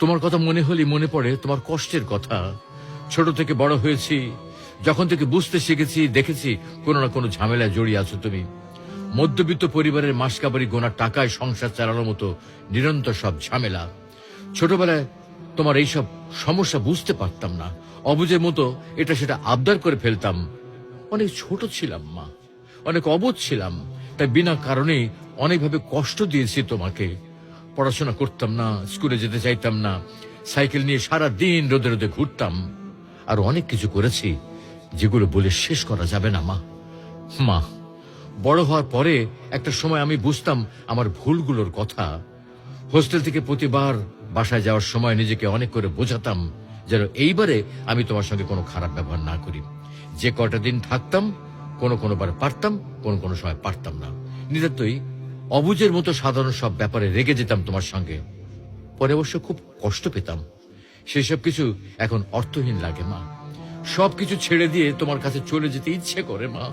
তোমার কথা মনে হলে মনে পড়ে তোমার কষ্টের কথা। ছোট থেকে বড় হয়েছি, যখন থেকে বুঝতে শিখেছি দেখেছি কোনো না কোনো ঝামেলায় জড়িয়ে আছো তুমি। মধ্যবিত্ত পরিবারের মাসকাবারি গোনা টাকায় সংসার চালানোর মতো নিরন্তর সব ঝামেলা। ছোটবেলায় তোমার এইসব সমস্যা বুঝতে পারতাম না, অবুঝের মতো এটা সেটা আবদার করে ফেলতাম। অনেক ছোট ছিলাম মা, অনেক অবুঝ ছিলাম, তাই বিনা কারণেই অনেকভাবে কষ্ট দিয়েছি তোমাকে। পড়াশোনা করতাম না, স্কুলে যেতে চাইতাম না, সাইকেল নিয়ে সারা দিন রোদে রোদে ঘুরতাম। আর অনেক কিছু করেছি যেগুলো বলে শেষ করা যাবে না মা। মা, বড় হওয়ার পরে একটা সময় আমি বুঝতাম আমার ভুলগুলোর কথা। হোস্টেল থেকে প্রতিবার বাসায় যাওয়ার সময় নিজেকে অনেক করে বোঝাতাম যেন এইবারে আমি তোমার সঙ্গে কোনো খারাপ ব্যবহার না করি। যে কটা দিন থাকতাম কোনোবার পারতাম, কোনো সময় পারতাম না। নিতান্তই অবুঝের মতো সাধারণ সব ব্যাপারে রেগে যেতাম তোমার সঙ্গে। পরে অবশ্য খুব কষ্ট পেতাম। সেসব কিছু এখন অর্থহীন লাগে মা। সবকিছু ছেড়ে দিয়ে তোমার কাছে চলে যেতে ইচ্ছে করে মা।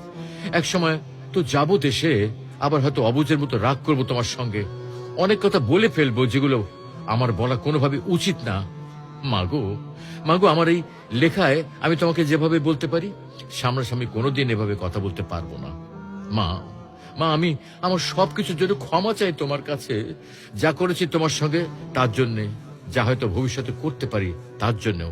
এক সময় তো যাবো দেশে, আবার হয়তো অবুঝের মতো রাগ করবো তোমার সঙ্গে, অনেক কথা বলে ফেলবো যেগুলো আমার বলা কোনোভাবে উচিত না। মাগো, আমার এই লেখায় আমি তোমাকে যেভাবে বলতে পারি, সামনাসামনি কোনোদিন এভাবে কথা বলতে পারবো না। মা, আমি আমার সবকিছুর জন্য ক্ষমা চাই তোমার কাছে। যা করেছি তোমার সঙ্গে তার জন্যে, যা হয়তো ভবিষ্যতে করতে পারি তার জন্যও।